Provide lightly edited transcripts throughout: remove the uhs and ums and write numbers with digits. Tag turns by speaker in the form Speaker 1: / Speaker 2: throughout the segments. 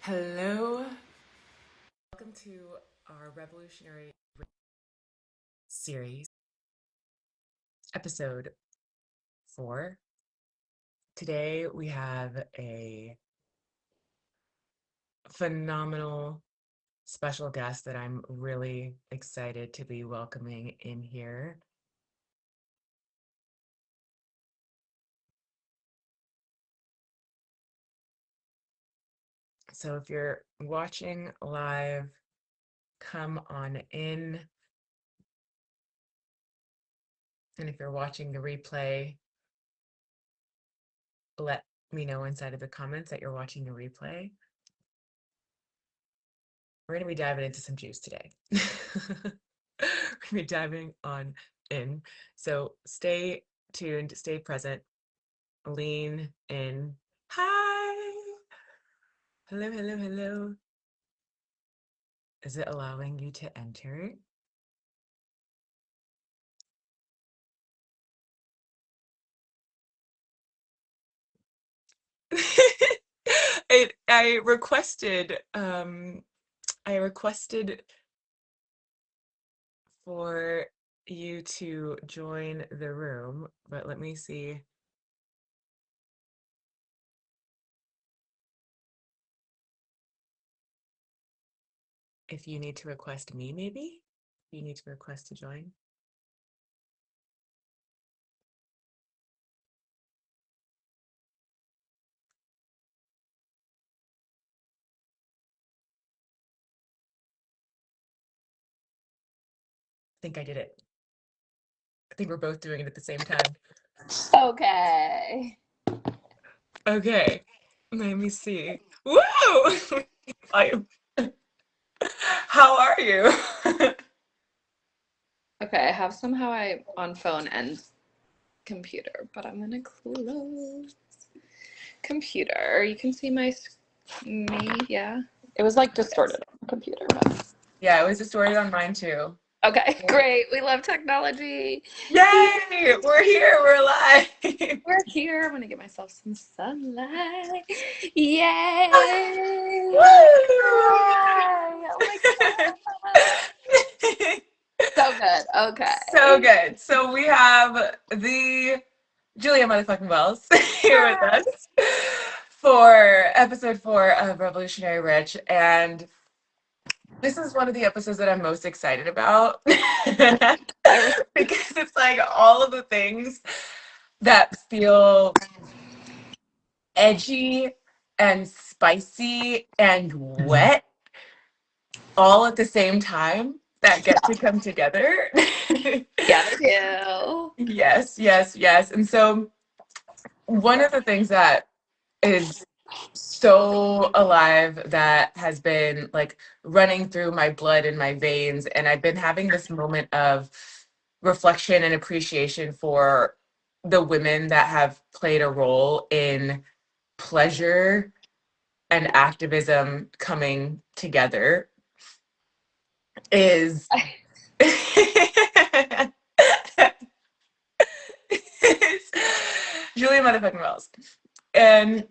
Speaker 1: Hello. Welcome to our Revolutionary series, episode 4. Today we have a phenomenal special guest that I'm really excited to be welcoming in here. So if you're watching live, come on in. And if you're watching the replay, let me know inside of the comments that you're watching the replay. We're going to be diving into some juice today. We're going to be diving on in. So stay tuned, stay present, lean in. Hi. Hello, hello, hello. Is it allowing you to enter? I requested for you to join the room, but let me see. If you need to request me, maybe? You need to request to join. I think I did it. I think we're both doing it at the same time.
Speaker 2: Okay.
Speaker 1: Okay, let me see. Woo! How are you?
Speaker 2: Okay, I have somehow on phone and computer, but I'm gonna close computer. You can see me, yeah. It was like distorted on the computer, but
Speaker 1: Yeah, it was distorted on mine too.
Speaker 2: okay, great. We love technology.
Speaker 1: Yay! We're here, we're alive.
Speaker 2: We're here. I'm gonna get myself some sunlight. Yay! Oh my God. So good.
Speaker 1: So
Speaker 2: Okay.
Speaker 1: good. So we have the Julia motherfucking Wells here with
Speaker 2: Hi.
Speaker 1: us for episode 4 of Revolutionary Rich. And this is one of the episodes that I'm most excited about because it's like all of the things that feel edgy and spicy and wet all at the same time that get to come together.
Speaker 2: Yeah, they do.
Speaker 1: Yes, yes, yes. And so one of the things that is so alive that has been like running through my blood and my veins, and I've been having this moment of reflection and appreciation for the women that have played a role in pleasure and activism coming together is Julia motherfucking Wells. And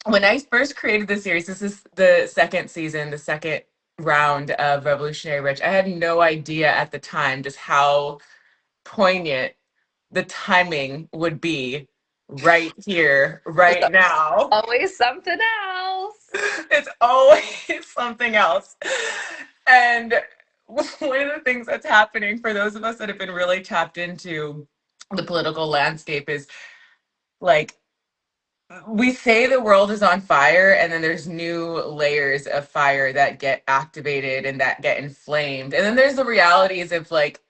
Speaker 1: when I first created the series, this is the second season, the second round of Revolutionary Rich. I had no idea at the time just how poignant the timing would be right here,
Speaker 2: There's
Speaker 1: right now.
Speaker 2: always something else.
Speaker 1: It's always something else. And one of the things that's happening for those of us that have been really tapped into the political landscape is like we say the world is on fire, and then there's new layers of fire that get activated and that get inflamed. And then there's the realities of like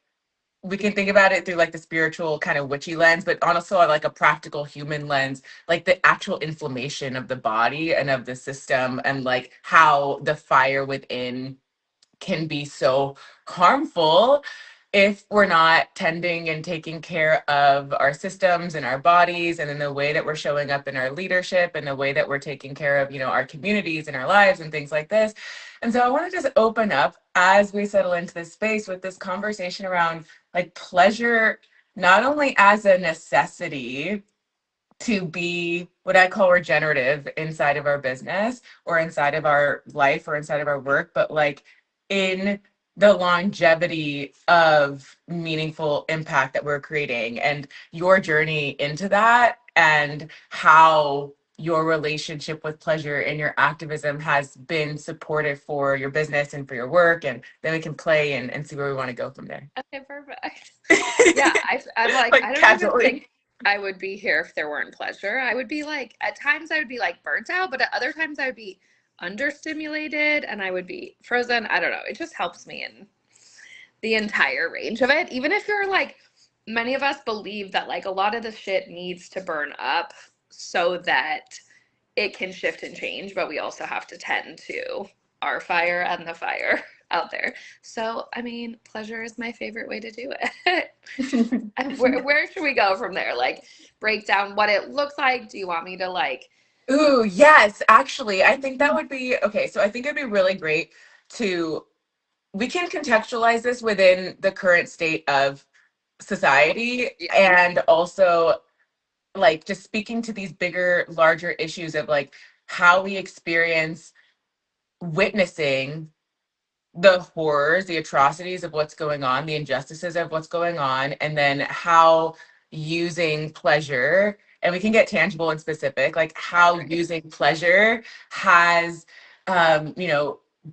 Speaker 1: we can think about it through like the spiritual kind of witchy lens, but also like a practical human lens, like the actual inflammation of the body and of the system, and like how the fire within can be so harmful if we're not tending and taking care of our systems and our bodies, and in the way that we're showing up in our leadership and the way that we're taking care of, our communities and our lives and things like this. And so I want to just open up as we settle into this space with this conversation around like pleasure, not only as a necessity, to be what I call regenerative inside of our business or inside of our life or inside of our work, but like in the longevity of meaningful impact that we're creating and your journey into that and how your relationship with pleasure and your activism has been supportive for your business and for your work. And then we can play and see where we want to go from there.
Speaker 2: Okay, perfect. Yeah, I'm like, I
Speaker 1: Like
Speaker 2: don't even
Speaker 1: casually.
Speaker 2: think I would be here if there weren't pleasure. I would be like, at times I would be like burnt out, but at other times I would be understimulated and I would be frozen. I don't know. It just helps me in the entire range of it. Even if you're like, many of us believe that like a lot of the shit needs to burn up so that it can shift and change, but we also have to tend to our fire and the fire out there. So, I mean, pleasure is my favorite way to do it. And where should we go from there? Like, break down what it looks like. Do you want me to like,
Speaker 1: Ooh, yes, actually, I think that would be okay. So I think it'd be really great to we can contextualize this within the current state of society
Speaker 2: yeah,
Speaker 1: and also like just speaking to these bigger, larger issues of like how we experience witnessing the horrors, the atrocities of what's going on, the injustices of what's going on, and then how using pleasure, and we can get tangible and specific, like how
Speaker 2: great.
Speaker 1: using pleasure has,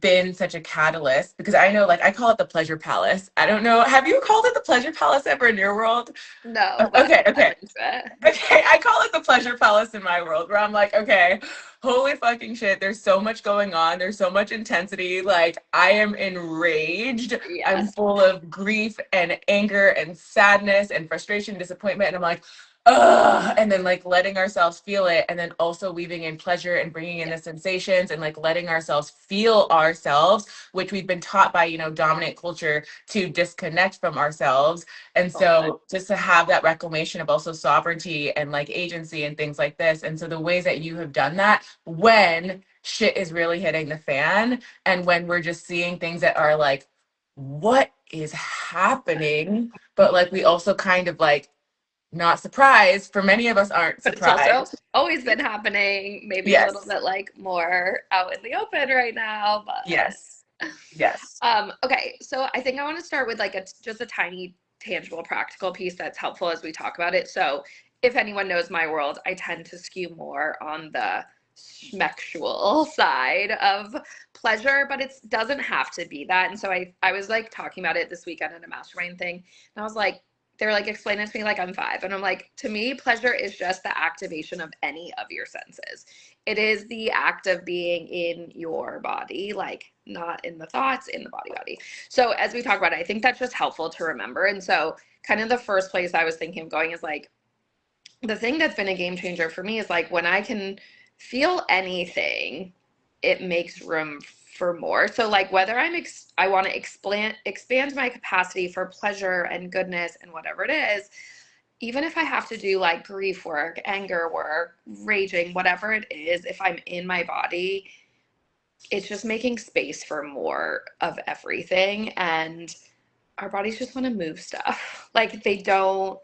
Speaker 1: been such a catalyst. Because I know, like, I call it the pleasure palace. I don't know. Have you called it the pleasure palace ever in your world?
Speaker 2: No, but
Speaker 1: Okay,
Speaker 2: I'm
Speaker 1: okay.
Speaker 2: into it.
Speaker 1: Okay, I call it the pleasure palace in my world where I'm like, okay, holy fucking shit, there's so much going on. There's so much intensity. Like, I am enraged. I'm
Speaker 2: Yes.
Speaker 1: full of grief and anger and sadness and frustration, disappointment. And I'm like, ugh. And then, like, letting ourselves feel it. And then also weaving in pleasure and bringing in
Speaker 2: Yeah.
Speaker 1: the sensations and, like, letting ourselves feel ourselves, which we've been taught by, dominant culture to disconnect from ourselves. And
Speaker 2: Totally.
Speaker 1: so just to have that reclamation of also sovereignty and like agency and things like this. And so the ways that you have done that when shit is really hitting the fan and when we're just seeing things that are like, what is happening? But like we also kind of like not surprised. For many of us aren't
Speaker 2: But it's also
Speaker 1: surprised.
Speaker 2: always been happening, maybe a little
Speaker 1: Yes.
Speaker 2: bit like more out in the open right now, but
Speaker 1: Yes. Yes.
Speaker 2: okay, so I think I want to start with like just a tiny tangible practical piece that's helpful as we talk about it. So if anyone knows my world, I tend to skew more on the schmexual side of pleasure, but it doesn't have to be that. And so I was like talking about it this weekend at a mastermind thing, and I was like, they were like explaining it to me like I'm five. And I'm like, to me, pleasure is just the activation of any of your senses. It is the act of being in your body, like not in the thoughts, in the body. So as we talk about it, I think that's just helpful to remember. And so kind of the first place I was thinking of going is like the thing that's been a game changer for me is like when I can feel anything, it makes room for more. So like whether I want to expand my capacity for pleasure and goodness and whatever it is, even if I have to do like grief work, anger work, raging, whatever it is, if I'm in my body, it's just making space for more of everything. And our bodies just want to move stuff. Like they don't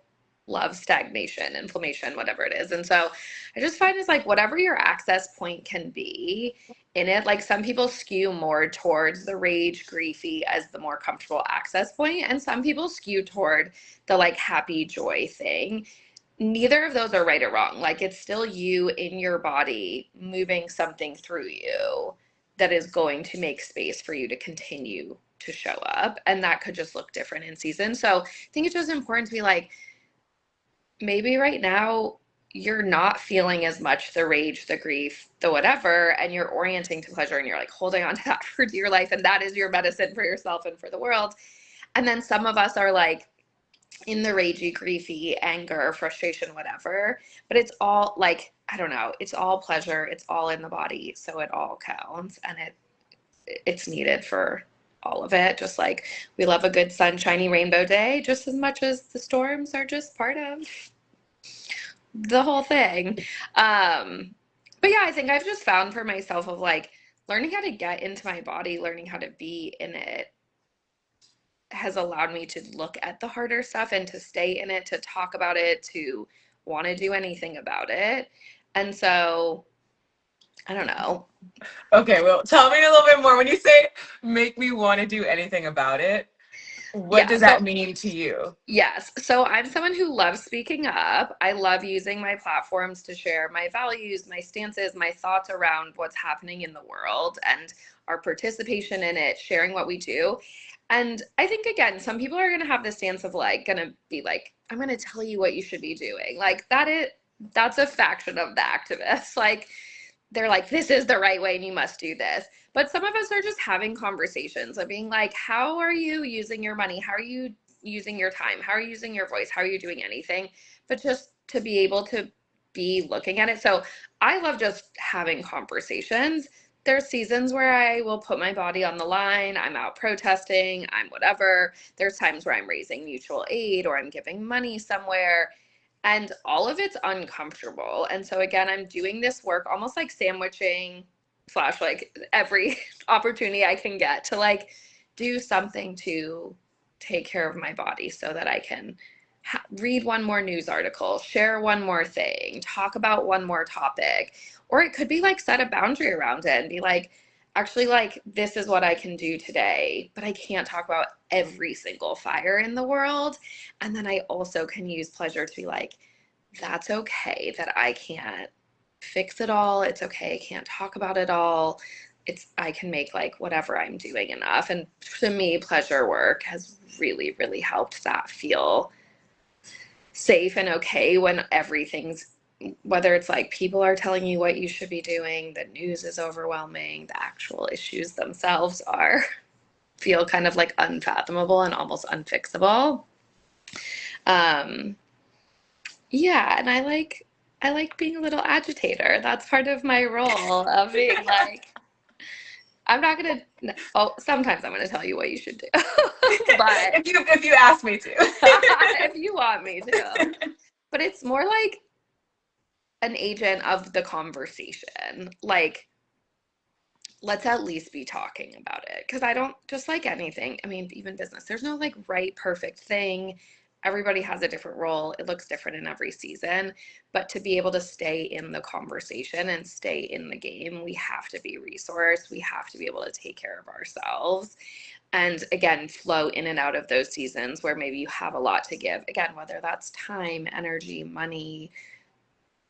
Speaker 2: love stagnation, inflammation, whatever it is. And so I just find it's like whatever your access point can be in it, like some people skew more towards the rage, griefy as the more comfortable access point, and some people skew toward the like happy joy thing. Neither of those are right or wrong. Like it's still you in your body moving something through you that is going to make space for you to continue to show up. And that could just look different in season. So I think it's just important to be like, maybe right now you're not feeling as much the rage, the grief, the whatever, and you're orienting to pleasure and you're like holding on to that for dear life. And that is your medicine for yourself and for the world. And then some of us are like, in the ragey, griefy, anger, frustration, whatever. But it's all like, I don't know, it's all pleasure. It's all in the body. So it all counts and it's needed for all of it. Just like we love a good sunshiny rainbow day just as much as the storms are just part of the whole thing. But yeah, I think I've just found for myself of like learning how to get into my body, learning how to be in it has allowed me to look at the harder stuff and to stay in it, to talk about it, to want to do anything about it. And so, I don't know.
Speaker 1: Okay, well, tell me a little bit more. When you say make me want to do anything about it, what
Speaker 2: Yeah,
Speaker 1: does that
Speaker 2: so
Speaker 1: mean to you?
Speaker 2: yes. So I'm someone who loves speaking up. I love using my platforms to share my values, my stances, my thoughts around what's happening in the world and our participation in it, sharing what we do. And I think, again, some people are going to have the stance of like, going to be like, I'm going to tell you what you should be doing. Like, that's a faction of the activists. Like, they're like, this is the right way and you must do this. But some of us are just having conversations of being like, how are you using your money? How are you using your time? How are you using your voice? How are you doing anything? But just to be able to be looking at it. So I love just having conversations. There's seasons where I will put my body on the line. I'm out protesting, I'm whatever. There's times where I'm raising mutual aid or I'm giving money somewhere, and all of it's uncomfortable. And so again, I'm doing this work almost like sandwiching slash like every opportunity I can get to like do something to take care of my body so that I can read one more news article, share one more thing, talk about one more topic. Or it could be like set a boundary around it and be like, actually, like, this is what I can do today, but I can't talk about every single fire in the world. And then I also can use pleasure to be like, that's okay that I can't fix it all. It's okay. I can't talk about it all. I can make like whatever I'm doing enough. And to me, pleasure work has really, really helped that feel safe and okay when everything's, whether it's like people are telling you what you should be doing, the news is overwhelming, the actual issues themselves are feel kind of like unfathomable and almost unfixable. Um, yeah, and I like being a little agitator. That's part of my role of being like, I'm not gonna. Oh, sometimes I'm gonna tell you what you should do, but
Speaker 1: If you ask me to.
Speaker 2: if you want me to, but it's more like an agent of the conversation. Like, let's at least be talking about it. Because I don't, just like anything, I mean, even business, there's no like right, perfect thing. Everybody has a different role. It looks different in every season. But to be able to stay in the conversation and stay in the game, we have to be resourced. We have to be able to take care of ourselves. And again, flow in and out of those seasons where maybe you have a lot to give. Again, whether that's time, energy, money,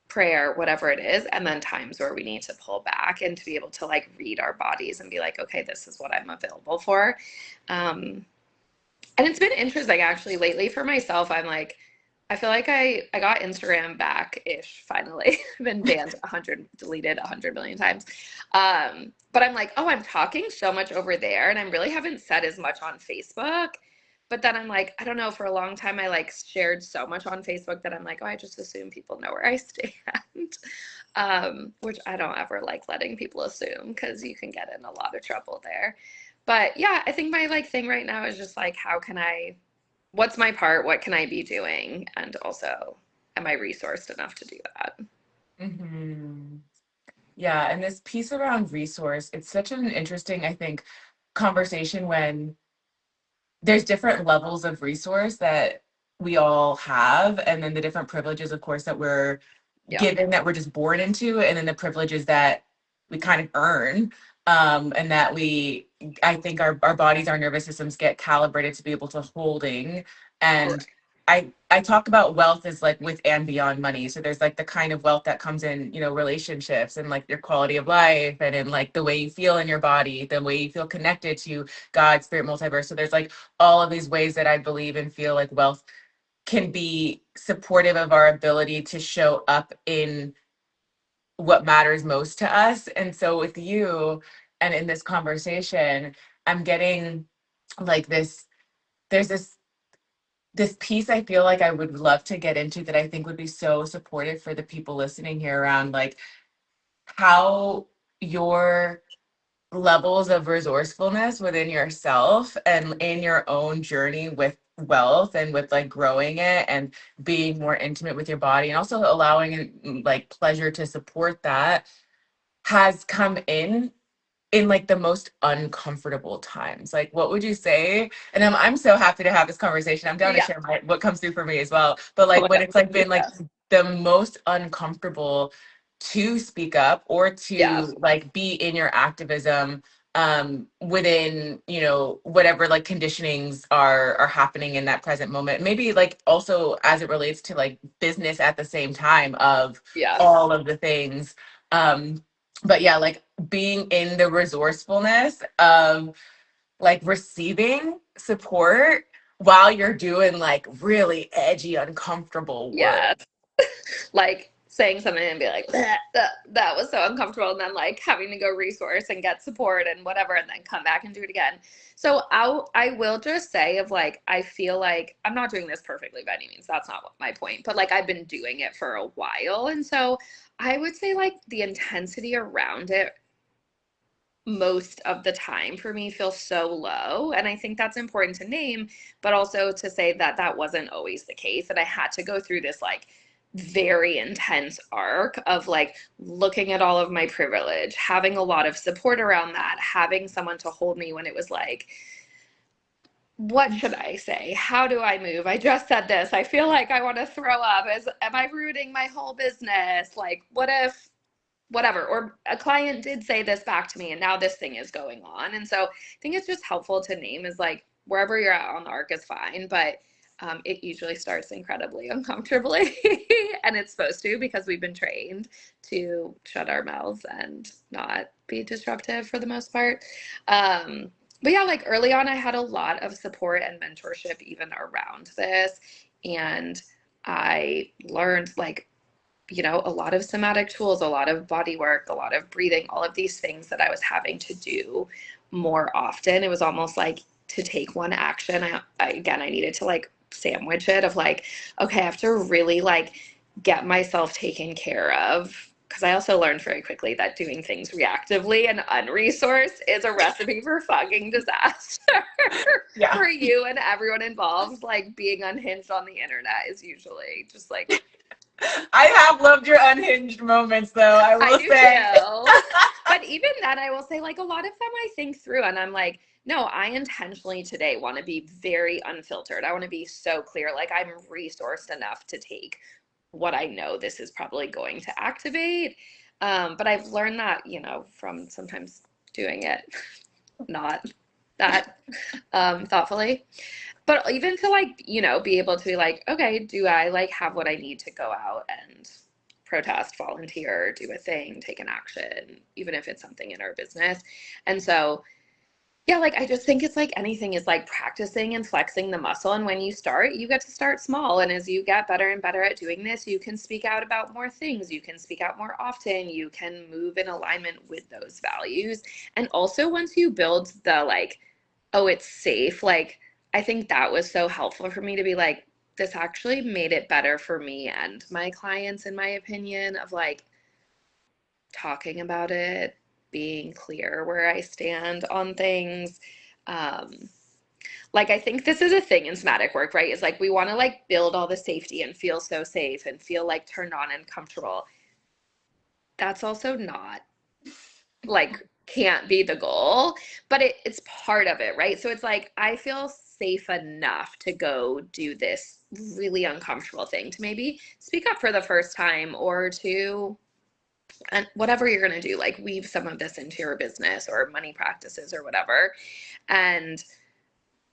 Speaker 2: prayer, whatever it is, and then times where we need to pull back and to be able to like read our bodies and be like, okay, this is what I'm available for. Um, and it's been interesting actually lately for myself. I'm like, I feel like I got Instagram back ish finally. I've been banned 100, deleted 100 million times. But I'm like, oh, I'm talking so much over there, and I really haven't said as much on Facebook. But then I'm like, I don't know, for a long time I like shared so much on Facebook that I'm like, oh, I just assume people know where I stand. Which I don't ever like letting people assume because you can get in a lot of trouble there. But yeah, I think my like thing right now is just like, how can I, what's my part? What can I be doing? And also, am I resourced enough to do that?
Speaker 1: Hmm. Yeah, and this piece around resource, it's such an interesting, I think, conversation when there's different levels of resource that we all have, and then the different privileges, of course, that we're
Speaker 2: Yeah,
Speaker 1: given, that we're just born into, and then the privileges that we kind of earn, and that we, I think our bodies, our nervous systems get calibrated to be able to holding. And
Speaker 2: correct.
Speaker 1: I talk about wealth as like with and beyond money. So there's like the kind of wealth that comes in, relationships and like your quality of life and in like the way you feel in your body, the way you feel connected to God, spirit, multiverse. So there's like all of these ways that I believe and feel like wealth can be supportive of our ability to show up in what matters most to us. And so with you and in this conversation, I'm getting like there's this piece I feel like I would love to get into that I think would be so supportive for the people listening here around like how your levels of resourcefulness within yourself and in your own journey with wealth and with like growing it and being more intimate with your body and also allowing like pleasure to support that has come in in like the most uncomfortable times? Like, what would you say? And I'm so happy to have this conversation. I'm down to
Speaker 2: Yeah.
Speaker 1: share what comes through for me as well. But
Speaker 2: Oh
Speaker 1: like
Speaker 2: my
Speaker 1: when
Speaker 2: God.
Speaker 1: it's like been like
Speaker 2: Yes.
Speaker 1: the most uncomfortable to speak up or
Speaker 2: Yeah.
Speaker 1: to like be in your activism within, you know, whatever like conditionings are happening in that present moment, maybe like also as it relates to like business at the same time of
Speaker 2: Yes.
Speaker 1: all of the things. But yeah, like being in the resourcefulness of like receiving support while you're doing like really edgy uncomfortable work.
Speaker 2: Yes. Like saying something and be like, that was so uncomfortable. And then like having to go resource and get support and whatever, and then come back and do it again. So I will just say of like, I feel like I'm not doing this perfectly by any means. That's not what my point, but like I've been doing it for a while. And so I would say like the intensity around it most of the time for me feels so low. And I think that's important to name, but also to say that that wasn't always the case. And I had to go through this like very intense arc of like looking at all of my privilege, having a lot of support around that, having someone to hold me when it was like, what should I say? How do I move? I just said this. I feel like I want to throw up. Am I ruining my whole business? Like, what if whatever, or a client did say this back to me and now this thing is going on. And so I think it's just helpful to name is like wherever you're at on the arc is fine, but it usually starts incredibly uncomfortably and it's supposed to because we've been trained to shut our mouths and not be disruptive for the most part. But yeah, like early on I had a lot of support and mentorship even around this, and I learned like, you know, a lot of somatic tools, a lot of body work, a lot of breathing, all of these things that I was having to do more often. It was almost like to take one action. Again, I needed to like sandwich it of like, okay, I have to really like get myself taken care of. Because I also learned very quickly that doing things reactively and unresourced is a recipe for fucking disaster
Speaker 1: Yeah.
Speaker 2: for you and everyone involved. Like being unhinged on the internet is usually just like,
Speaker 1: I have loved your unhinged moments though, I
Speaker 2: I
Speaker 1: will
Speaker 2: do
Speaker 1: say.
Speaker 2: too. But even then, I will say, like, a lot of them I think through, and I'm like, no, I intentionally today want to be very unfiltered. I want to be so clear. Like, I'm resourced enough to take what I know this is probably going to activate. But I've learned that, you know, from sometimes doing it not that thoughtfully. But even to like, you know, be able to be like, okay, do I like have what I need to go out and protest, volunteer, do a thing, take an action, even if it's something in our business. And so, yeah, like I just think it's like anything is like practicing and flexing the muscle. And when you start, you get to start small. And as you get better and better at doing this, you can speak out about more things. You can speak out more often. You can move in alignment with those values. And also, once you build the like, oh, it's safe, like I think that was so helpful for me to be like, this actually made it better for me and my clients, in my opinion, of like talking about it, being clear where I stand on things. Um, like I think this is a thing in somatic work, right? Is like we want to like build all the safety and feel so safe and feel like turned on and comfortable. That's also not like can't be the goal, but it's part of it, right? So it's like I feel safe enough to go do this really uncomfortable thing, to maybe speak up for the first time, or to, and whatever you're going to do, like weave some of this into your business or money practices or whatever, and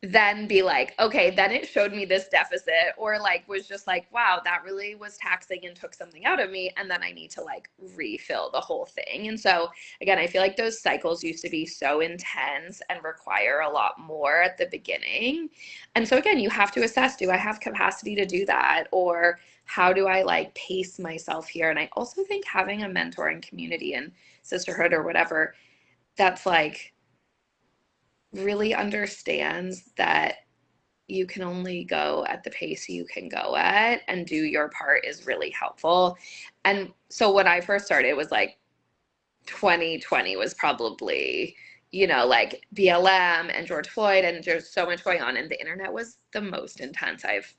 Speaker 2: then be like, okay, then it showed me this deficit, or like was just like, wow, that really was taxing and took something out of me. And then I need to like refill the whole thing. And so, again, I feel like those cycles used to be so intense and require a lot more at the beginning. And so, again, you have to assess, do I have capacity to do that? Or how do I like pace myself here? And I also think having a mentoring community and sisterhood or whatever that's like, really understands that you can only go at the pace you can go at and do your part is really helpful. And so when I first started, it was like 2020 was probably, you know, like BLM and George Floyd, and there's so much going on, and the internet was the most intense I've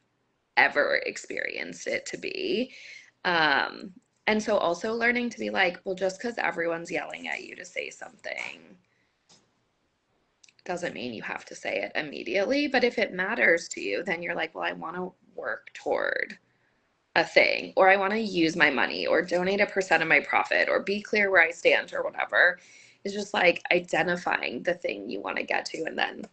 Speaker 2: ever experienced it to be. And so also learning to be like, well, just because everyone's yelling at you to say something doesn't mean you have to say it immediately. But if it matters to you, then you're like, well, I want to work toward a thing, or I want to use my money, or donate 1% of my profit, or be clear where I stand, or whatever. It's just like identifying the thing you want to get to and then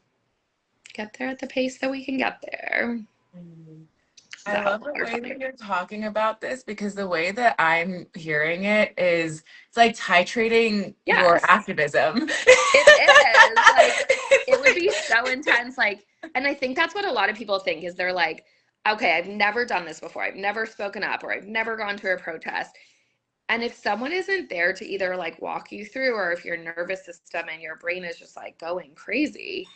Speaker 2: get there at the pace that we can get there.
Speaker 1: Mhm.
Speaker 2: Does
Speaker 1: I
Speaker 2: that
Speaker 1: love
Speaker 2: help
Speaker 1: the
Speaker 2: or
Speaker 1: way
Speaker 2: funny?
Speaker 1: that you're talking about this because the way that I'm hearing it is it's like titrating your
Speaker 2: Yes,
Speaker 1: activism.
Speaker 2: it is. Like,
Speaker 1: It's
Speaker 2: it would be
Speaker 1: like,
Speaker 2: so intense. Like, and I think that's what a lot of people think is they're like, okay, I've never done this before. I've never spoken up, or I've never gone to a protest. And if someone isn't there to either like walk you through, or if your nervous system and your brain is just like going crazy,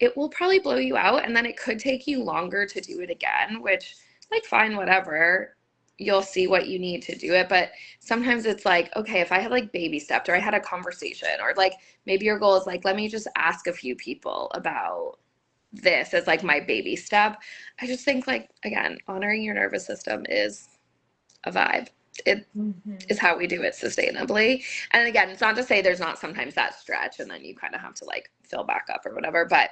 Speaker 2: it will probably blow you out. And then it could take you longer to do it again, which, like, fine, whatever. You'll see what you need to do it. But sometimes it's like, okay, if I had like baby stepped, or I had a conversation, or like maybe your goal is like, let me just ask a few people about this as like my baby step. I just think, like, again, honoring your nervous system is a vibe. It is
Speaker 1: Mhm.
Speaker 2: how we do it sustainably. And again, it's not to say there's not sometimes that stretch and then you kind of have to like fill back up or whatever, but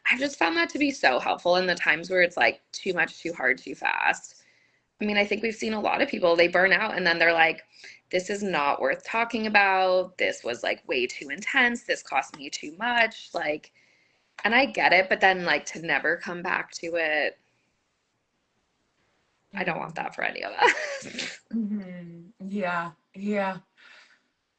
Speaker 2: I've just found that to be so helpful in the times where it's like too much, too hard, too fast. I mean, I think we've seen a lot of people, they burn out and then they're like, this is not worth talking about. This was like way too intense. This cost me too much. Like, and I get it, but then like to never come back to it, I don't want that for any of us.
Speaker 1: Mhm. Yeah, yeah.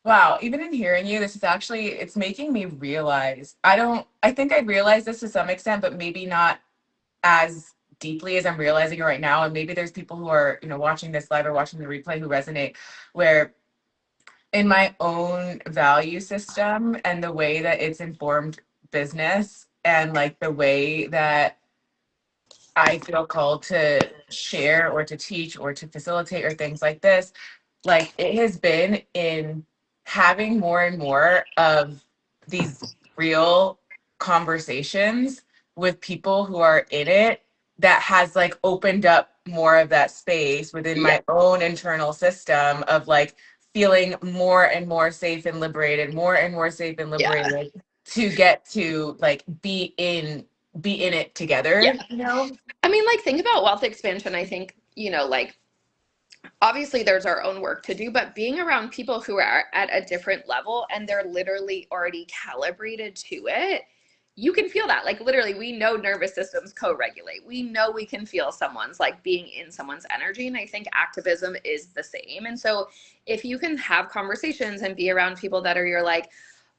Speaker 1: Wow, even in hearing you, this is actually, it's making me realize, I think I realized this to some extent, but maybe not as deeply as I'm realizing it right now. And maybe there's people who are, watching this live or watching the replay who resonate, where in my own value system and the way that it's informed business and like the way that I feel called to share or to teach or to facilitate or things like this, like it has been in having more and more of these real conversations with people who are in it that has like opened up more of that space within
Speaker 2: Yeah.
Speaker 1: my own internal system of like feeling more and more safe and liberated, more and more safe and
Speaker 2: Yeah.
Speaker 1: liberated to get to like be in it
Speaker 2: Yeah.
Speaker 1: together,
Speaker 2: I mean, like, think about wealth expansion. I think, like, obviously there's our own work to do, but being around people who are at a different level and they're literally already calibrated to it, you can feel that. Like, literally, we know nervous systems co regulate. We know we can feel someone's like being in someone's energy. And I think activism is the same. And so, if you can have conversations and be around people that are, you're like,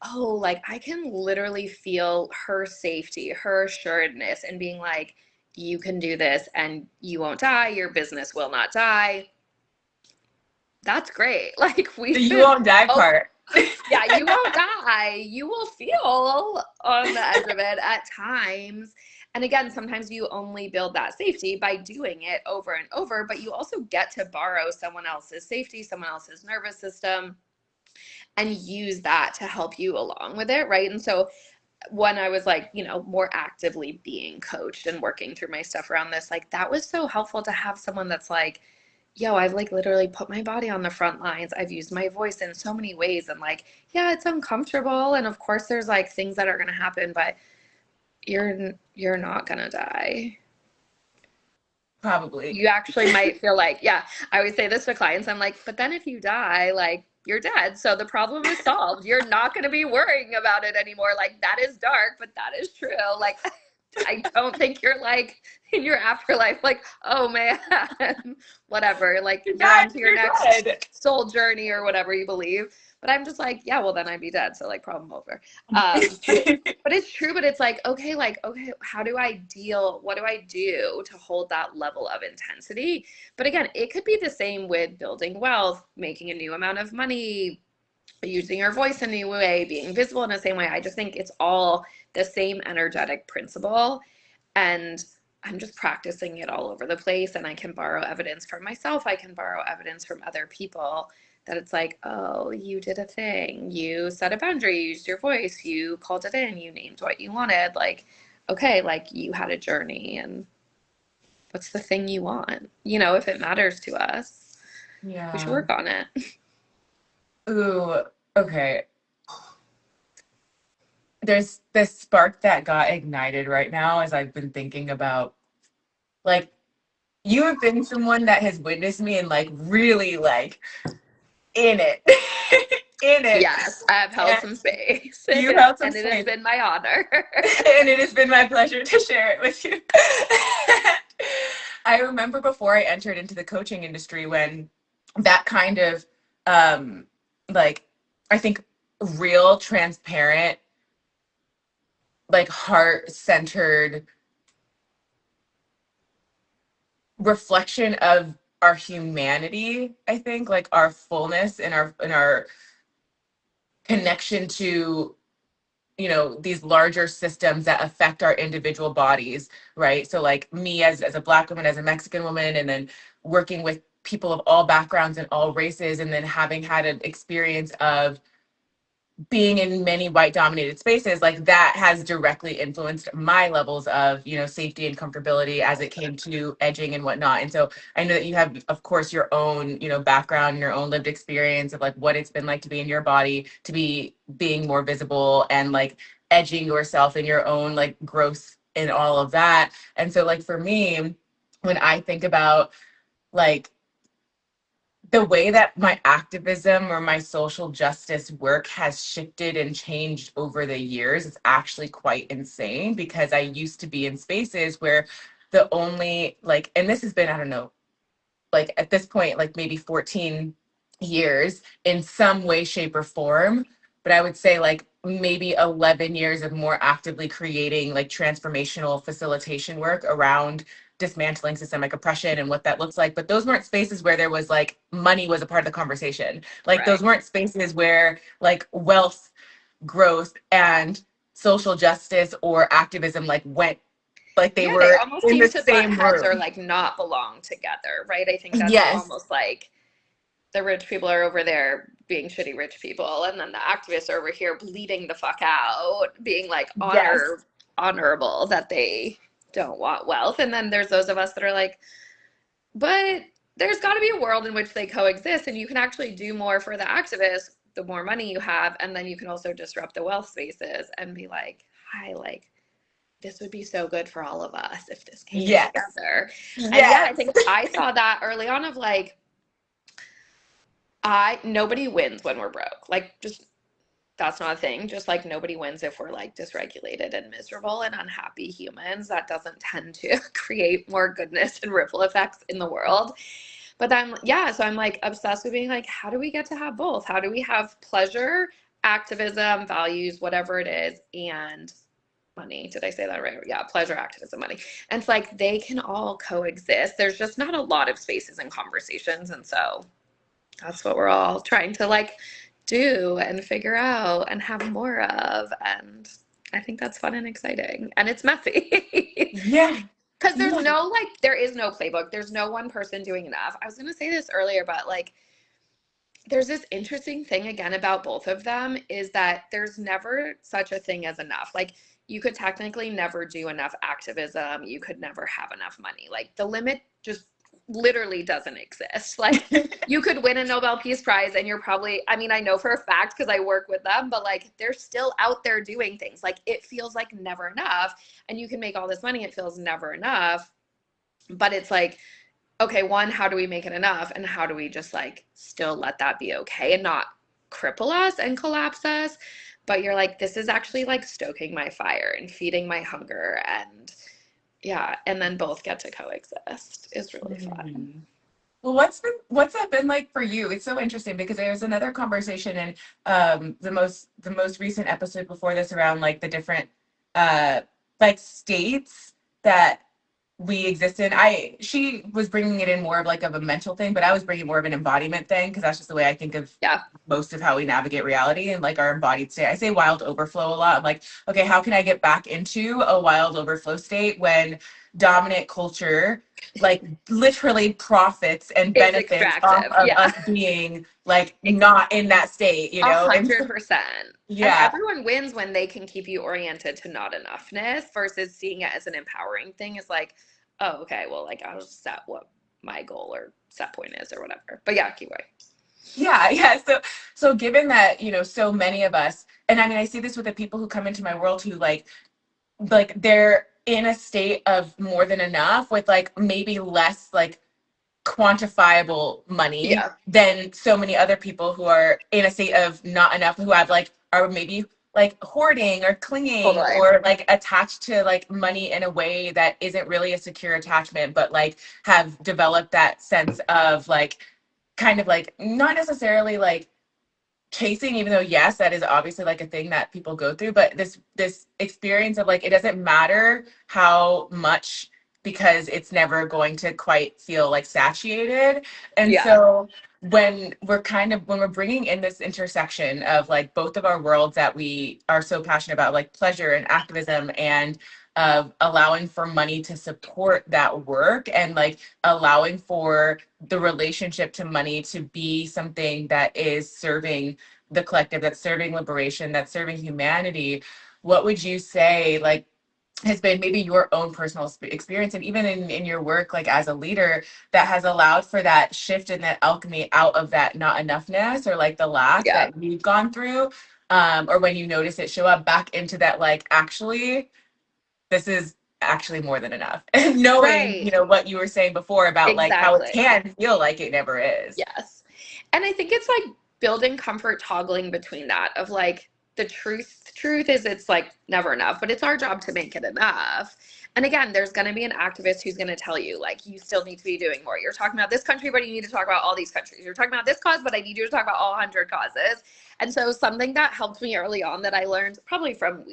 Speaker 2: oh, like, I can literally feel her safety, her assuredness, and being like, you can do this and you won't die, your business will not die, that's great. Like, we
Speaker 1: the you
Speaker 2: should
Speaker 1: won't die
Speaker 2: hope,
Speaker 1: part.
Speaker 2: yeah, you won't die. You will feel on the edge of it at times. And again, sometimes you only build that safety by doing it over and over, but you also get to borrow someone else's safety, someone else's nervous system, and use that to help you along with it, right? And so when I was like, more actively being coached and working through my stuff around this, like, that was so helpful to have someone that's like, yo, I've like literally put my body on the front lines. I've used my voice in so many ways. And like, yeah, it's uncomfortable. And of course there's like things that are gonna happen, but you're not gonna die.
Speaker 1: Probably.
Speaker 2: You actually might feel like, yeah, I always say this to clients. I'm like, but then if you die, like, you're dead. So the problem is solved. You're not going to be worrying about it anymore. Like, that is dark, but that is true. Like, I don't think you're like in your afterlife, like, oh man, whatever. Like, you're on
Speaker 1: Guys,
Speaker 2: to your
Speaker 1: you're
Speaker 2: next
Speaker 1: good.
Speaker 2: soul journey or whatever you believe. But I'm just like, yeah, well, then I'd be dead. So, like, problem over. But it's true, but it's like, okay, how do I deal? What do I do to hold that level of intensity? But again, it could be the same with building wealth, making a new amount of money, using your voice in a new way, being visible in the same way. I just think it's all the same energetic principle. And I'm just practicing it all over the place. And I can borrow evidence from myself. I can borrow evidence from other people that it's like, oh, you did a thing. You set a boundary, you used your voice, you called it in, you named what you wanted. Like, okay, like, you had a journey, and what's the thing you want? If it matters to us, we should
Speaker 1: Yeah.
Speaker 2: work on it.
Speaker 1: Ooh, okay. there's this spark that got ignited right now as I've been thinking about, like, you have been someone that has witnessed me and like really like in it, in it.
Speaker 2: Yes, I have held
Speaker 1: And
Speaker 2: some space,
Speaker 1: you held some
Speaker 2: and it has
Speaker 1: space,
Speaker 2: been my honor.
Speaker 1: and it has been my pleasure to share it with you. I remember before I entered into the coaching industry when that kind of, um, like, I think real, transparent, like heart centered reflection of our humanity, I think, like our fullness and our connection to, these larger systems that affect our individual bodies, right? So like me as a Black woman, as a Mexican woman, and then working with people of all backgrounds and all races, and then having had an experience of being in many white dominated spaces, like that has directly influenced my levels of, safety and comfortability as it came to edging and whatnot. And so I know that you have, of course, your own, background and your own lived experience of like what it's been like to be in your body, to be being more visible and like edging yourself in your own like growth and all of that. And so like for me, when I think about like the way that my activism or my social justice work has shifted and changed over the years is actually quite insane, because I used to be in spaces where the only like, and this has been, I don't know, like at this point, like maybe 14 years in some way, shape, or form. But I would say like maybe 11 years of more actively creating like transformational facilitation work around dismantling systemic oppression and what that looks like. But those weren't spaces where there was like money was a part of the conversation. Like
Speaker 2: Right.
Speaker 1: those weren't spaces where like wealth growth and social justice or activism like went, like they
Speaker 2: Yeah, they
Speaker 1: were
Speaker 2: almost
Speaker 1: in
Speaker 2: seem
Speaker 1: the
Speaker 2: to butt
Speaker 1: same
Speaker 2: heads or
Speaker 1: room.
Speaker 2: like not belong together, right? I think that's
Speaker 1: Yes.
Speaker 2: almost like the rich people are over there being shitty rich people, and then the activists are over here bleeding the fuck out, being like
Speaker 1: Yes.
Speaker 2: honorable that they don't want wealth. And then there's those of us that are like, but there's got to be a world in which they coexist, and you can actually do more for the activists the more money you have, and then you can also disrupt the wealth spaces and be like, hi, like this would be so good for all of us if this came
Speaker 1: Yes.
Speaker 2: together. And yeah, I
Speaker 1: Yes.
Speaker 2: think I saw that early on of like, I nobody wins when we're broke. Like just that's not a thing. Just like nobody wins if we're like dysregulated and miserable and unhappy humans. That doesn't tend to create more goodness and ripple effects in the world. But then yeah, so I'm like obsessed with being like, how do we get to have both? How do we have pleasure, activism, values, whatever it is, and money? Did I say that right? Yeah, pleasure, activism, money. And it's like they can all coexist. There's just not a lot of spaces and conversations. And so that's what we're all trying to like do and figure out and have more of. And I think that's fun and exciting. And it's messy.
Speaker 1: Yeah.
Speaker 2: Because there's
Speaker 1: Yeah.
Speaker 2: no like, there is no playbook. There's no one person doing enough. I was going to say this earlier, but like, there's this interesting thing again about both of them is that there's never such a thing as enough. Like, you could technically never do enough activism. You could never have enough money. Like, the limit just literally doesn't exist. Like, you could win a Nobel Peace Prize and you're probably, I mean, I know for a fact because I work with them, but like, they're still out there doing things. Like, it feels like never enough. And you can make all this money, it feels never enough. But it's like, okay, one, how do we make it enough? And how do we just like still let that be okay and not cripple us and collapse us? But you're like, this is actually like stoking my fire and feeding my hunger. And yeah, and then both get to coexist is really fun.
Speaker 1: Mhm. Well, what's that been like for you? It's so interesting because there's another conversation in the most recent episode before this around like the different uh like states that we exist in. She was bringing it in more of like of a mental thing, but I was bringing more of an embodiment thing because that's just the way I think of
Speaker 2: Yeah.
Speaker 1: most of how we navigate reality and like our embodied state. I say wild overflow a lot. I'm like, okay, how can I get back into a wild overflow state when dominant culture like literally profits and
Speaker 2: Is
Speaker 1: benefits off
Speaker 2: extractive.
Speaker 1: of
Speaker 2: Yeah.
Speaker 1: us being like not in that state,
Speaker 2: A
Speaker 1: And
Speaker 2: hundred
Speaker 1: so,
Speaker 2: percent. And
Speaker 1: yeah.
Speaker 2: everyone wins when they can keep you oriented to not enoughness versus seeing it as an empowering thing is like, oh, okay, well, like I'll just set what my goal or set point is or whatever. But yeah, keep going.
Speaker 1: Yeah, yeah. So given that, so many of us and I mean, I see this with the people who come into my world who like they're in a state of more than enough with like maybe less like quantifiable money
Speaker 2: Yeah,
Speaker 1: than so many other people who are in a state of not enough, who have like are maybe like hoarding or clinging
Speaker 2: totally.
Speaker 1: or like attached to like money in a way that isn't really a secure attachment, but like have developed that sense of like kind of like not necessarily like chasing, even though yes, that is obviously like a thing that people go through, but this experience of like it doesn't matter how much, because it's never going to quite feel like satiated. And
Speaker 2: Yeah,
Speaker 1: so when we're bringing in this intersection of like both of our worlds that we are so passionate about, like pleasure and activism, and allowing for money to support that work, and like allowing for the relationship to money to be something that is serving the collective, that's serving liberation, that's serving humanity, what would you say like has been maybe your own personal experience, and even in your work like as a leader, that has allowed for that shift and that alchemy out of that not enoughness or like the lack
Speaker 2: yeah,
Speaker 1: that you've gone through, or when you notice it show up back into that like actually this is actually more than enough. And knowing,
Speaker 2: right.
Speaker 1: what you were saying before about like how it
Speaker 2: Exactly.
Speaker 1: can feel like it never is.
Speaker 2: Yes. And I think it's like building comfort toggling between that of like the truth is it's like never enough, but it's our job to make it enough. And again, there's going to be an activist who's going to tell you like you still need to be doing more. You're talking about this country, but you need to talk about all these countries. You're talking about this cause, but I need you to talk about all 100 causes. And so something that helped me early on that I learned probably from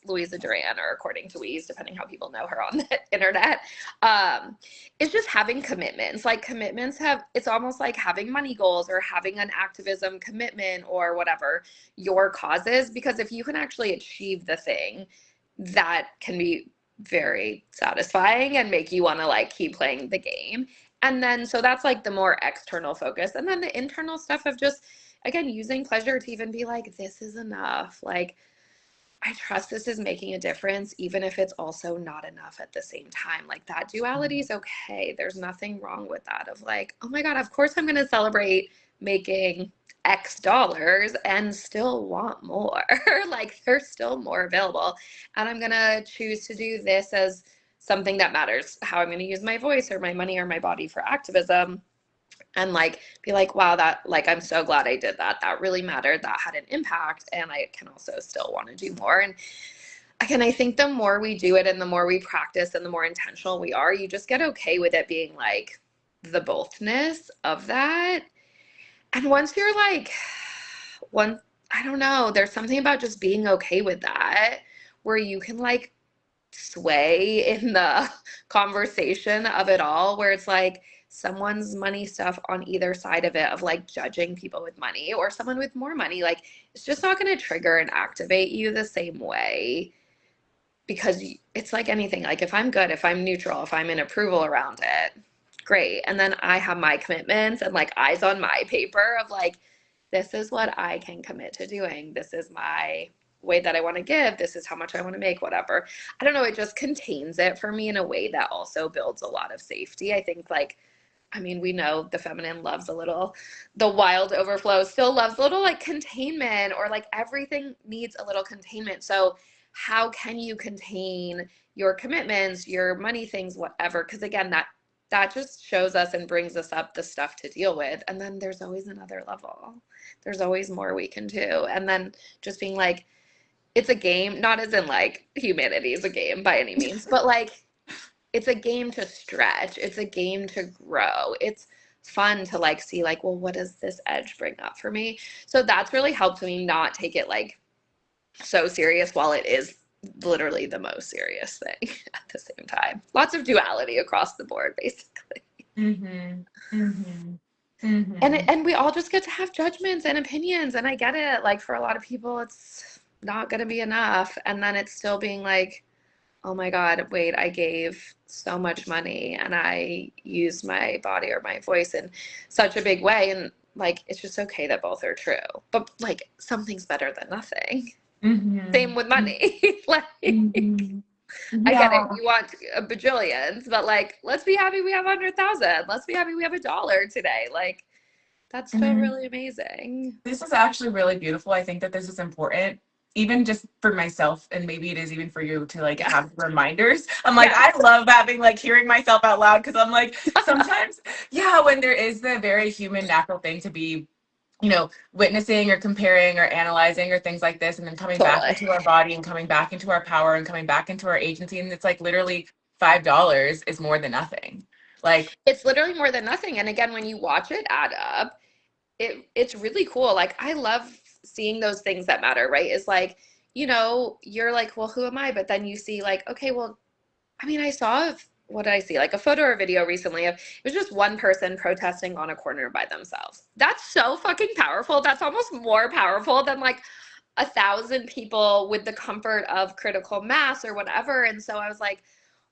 Speaker 2: Louisa Duran, or according to Louise, depending how people know her on the internet, um, it's just having commitments. Like commitments have, it's almost like having money goals or having an activism commitment or whatever your cause is. Because if you can actually achieve the thing, that can be very satisfying and make you want to like keep playing the game. And then, so that's like the more external focus. And then the internal stuff of just, again, using pleasure to even be like, this is enough. Like, I trust this is making a difference, even if it's also not enough at the same time. Like that duality is okay. There's nothing wrong with that. Of like, oh my God, of course I'm going to celebrate making X dollars and still want more. Like there's still more available. And I'm going to choose to do this as something that matters, how I'm going to use my voice or my money or my body for activism, and like be like, wow, that like I'm so glad I did that. That really mattered. That had an impact. And I can also still want to do more. And again, I think the more we do it and the more we practice and the more intentional we are, you just get okay with it being like the bothness of that. And once you're like, one, I don't know, there's something about just being okay with that where you can like sway in the conversation of it all, where it's like someone's money stuff on either side of it, of like judging people with money or someone with more money, like it's just not going to trigger and activate you the same way. Because it's like anything, like if I'm good, if I'm neutral, if I'm in approval around it, great. And then I have my commitments and like eyes on my paper of like, this is what I can commit to doing, this is my way that I want to give, this is how much I want to make, whatever. I don't know, it just contains it for me in a way that also builds a lot of safety. I think like, I mean, we know the feminine loves a little, the wild overflow still loves a little like containment, or like everything needs a little containment. So how can you contain your commitments, your money things, whatever? Because again, that just shows us and brings us up the stuff to deal with. And then there's always another level. There's always more we can do. And then just being like, it's a game, not as in like humanity is a game by any means, but like it's a game to stretch. It's a game to grow. It's fun to like see like, well, what does this edge bring up for me? So that's really helped me not take it like so serious, while it is literally the most serious thing at the same time. Lots of duality across the board, basically.
Speaker 1: Mm-hmm. Mm-hmm.
Speaker 2: And
Speaker 1: Mm-hmm.
Speaker 2: and we all just get to have judgments and opinions, and I get it. Like for a lot of people, it's not going to be enough, and then it's still being like, oh my God, wait, I gave so much money and I used my body or my voice in such a big way. And like, it's just okay that both are true. But like, something's better than nothing. Same with
Speaker 1: Mm-hmm.
Speaker 2: money. Like,
Speaker 1: Mm-hmm.
Speaker 2: I get it.
Speaker 1: Yeah.
Speaker 2: You want a bajillions, but like, let's be happy we have 100,000. Let's be happy we have $1 today. Like, that's still
Speaker 1: Mhm.
Speaker 2: really amazing.
Speaker 1: This is actually really beautiful. I think that this is important. even just for myself, and maybe it is even for you to like
Speaker 2: Yeah.
Speaker 1: have reminders. I'm like,
Speaker 2: Yes.
Speaker 1: I love having like hearing myself out loud because I'm like, sometimes, yeah, when there is the very human natural thing to be, witnessing or comparing or analyzing or things like this, and then coming back
Speaker 2: Totally.
Speaker 1: into our body and coming back into our power and coming back into our agency. And it's like literally $5 is more than nothing. Like,
Speaker 2: It's literally more than nothing. And again, when you watch it add up, it's really cool. Like I love seeing those things that matter, right? Is like, you're like, well, who am I? But then you see like, okay, well, I mean, I saw what did I see? Like a photo or video recently of it was just one person protesting on a corner by themselves. That's so fucking powerful. That's almost more powerful than like 1,000 people with the comfort of critical mass or whatever. And so I was like,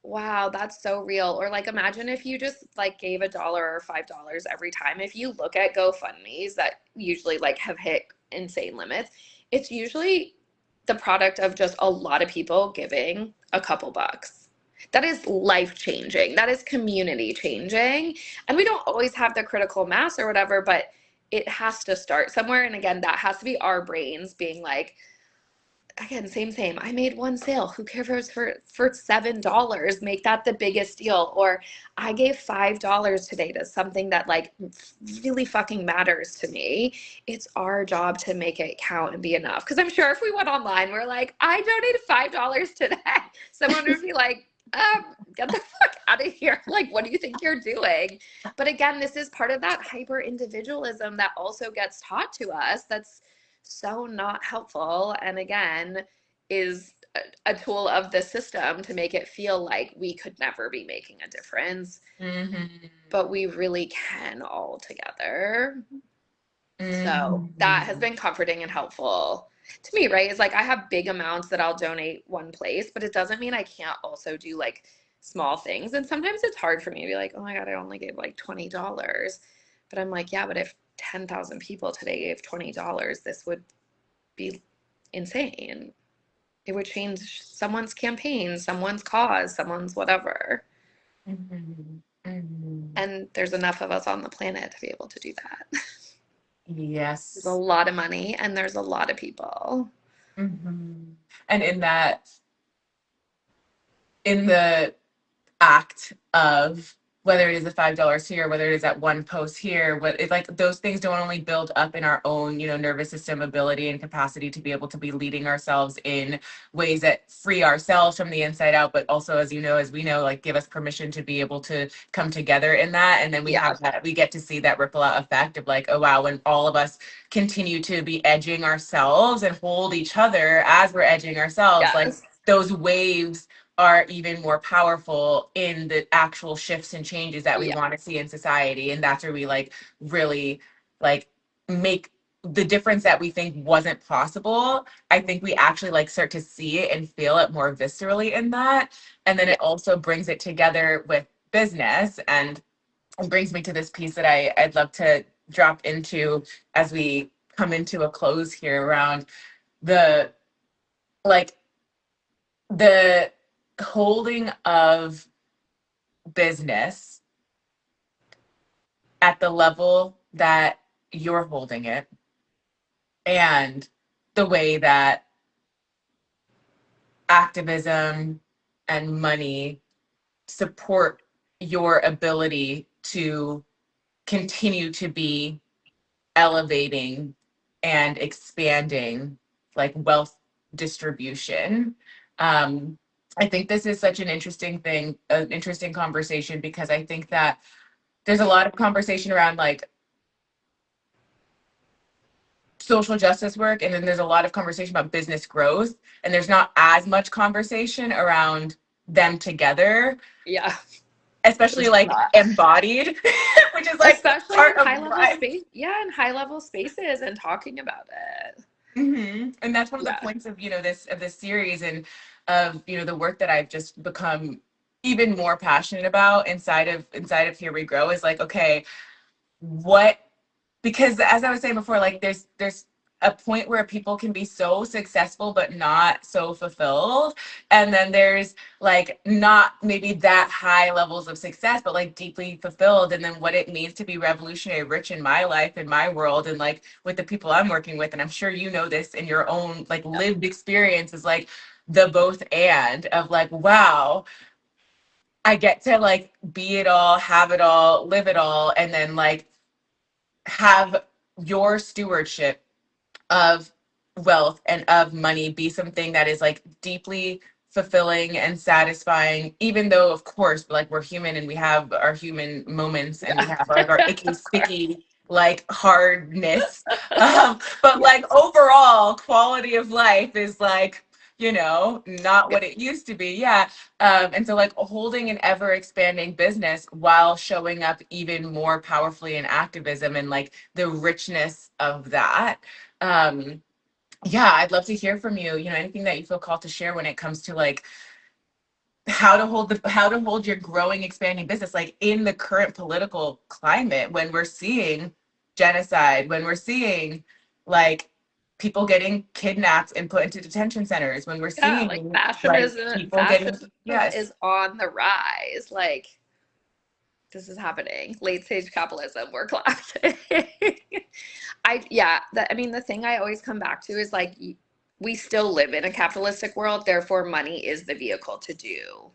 Speaker 2: wow, that's so real. Or like imagine if you just like gave $1 or $5 every time. If you look at GoFundMe's that usually like have hit insane limits, it's usually the product of just a lot of people giving a couple bucks. That is life changing. That is community changing. And we don't always have the critical mass or whatever, but it has to start somewhere. And again, that has to be our brains being like, again, same. I made one sale. Who cares for $7? Make that the biggest deal. Or I gave $5 today to something that like really fucking matters to me. It's our job to make it count and be enough. Because I'm sure if we went online, we're like, I donated $5 today. Someone would be like, get the fuck out of here. Like, what do you think you're doing? But again, this is part of that hyper individualism that also gets taught to us. That's so not helpful, and again is a tool of the system to make it feel like we could never be making a difference, but we really can all together. So that has been comforting and helpful to me, right? Is like I have big amounts that I'll donate one place, but it doesn't mean I can't also do like small things. And sometimes it's hard for me to be like, oh my God, I only gave like $20. But I'm like, yeah, but if 10,000 people today gave $20, this would be insane. It would change someone's campaign, someone's cause, someone's whatever. And there's enough of us on the planet to be able to do that. There's a
Speaker 1: yes.
Speaker 2: lot of money and there's a lot of people.
Speaker 1: And in the act of whether it is the $5 here, whether it is that one post here, what it like those things don't only build up in our own, nervous system ability and capacity to be able to be leading ourselves in ways that free ourselves from the inside out, but also, as we know, like give us permission to be able to come together in that. And then we
Speaker 2: Yeah.
Speaker 1: have that, we get to see that ripple out effect of like, oh wow, when all of us continue to be edging ourselves and hold each other as we're edging ourselves, like
Speaker 2: Yes.
Speaker 1: those waves are even more powerful in the actual shifts and changes that we
Speaker 2: Yeah.
Speaker 1: want to see in society. And that's where we like really like make the difference that we think wasn't possible. I think we actually like start to see it and feel it more viscerally in that. And then
Speaker 2: Yeah.
Speaker 1: it also brings it together with business, and it brings me to this piece that I'd love to drop into as we come into a close here around the like the holding of business at the level that you're holding it, and the way that activism and money support your ability to continue to be elevating and expanding like wealth distribution. um, I think this is such an interesting thing, an interesting conversation, because I think that there's a lot of conversation around like social justice work, and then there's a lot of conversation about business growth, and there's not as much conversation around them together,
Speaker 2: Yeah.
Speaker 1: especially
Speaker 2: There's
Speaker 1: like
Speaker 2: not.
Speaker 1: embodied, which is like
Speaker 2: Especially
Speaker 1: part
Speaker 2: in
Speaker 1: of
Speaker 2: high level
Speaker 1: why.
Speaker 2: space. Yeah, in high level spaces and talking about it.
Speaker 1: And that's one of the
Speaker 2: Yeah.
Speaker 1: points of this series, and of the work that I've just become even more passionate about inside of Here We Grow, is like, okay, what, because as I was saying before, like there's a point where people can be so successful but not so fulfilled. And then there's like not maybe that high levels of success, but like deeply fulfilled. And then what it means to be revolutionary rich in my life, in my world, and like with the people I'm working with. And I'm sure you know this in your own like lived experience, is like the both and of like, wow, I get to like be it all, have it all, live it all, and then like have your stewardship of wealth and of money be something that is like deeply fulfilling and satisfying, even though of course like we're human and we have our human moments and we
Speaker 2: Yeah.
Speaker 1: have like our icky
Speaker 2: Of course.
Speaker 1: sticky like hardness, but
Speaker 2: Yeah.
Speaker 1: like overall quality of life is like, you know, not
Speaker 2: Yeah.
Speaker 1: what it used to be. Yeah. And so like holding an ever expanding business while showing up even more powerfully in activism and like the richness of that. um yeah, I'd love to hear from you, you know, anything that you feel called to share when it comes to like how to hold your growing expanding business like in the current political climate, when we're seeing genocide, when we're seeing like people getting kidnapped and put into detention centers, when we're
Speaker 2: Yeah, like
Speaker 1: seeing like
Speaker 2: fascism
Speaker 1: people getting,
Speaker 2: fascism
Speaker 1: yes.
Speaker 2: is on the rise. Like this is happening. Late stage capitalism, we're collapsing. I mean the thing I always come back to is like we still live in a capitalistic world, therefore money is the vehicle to do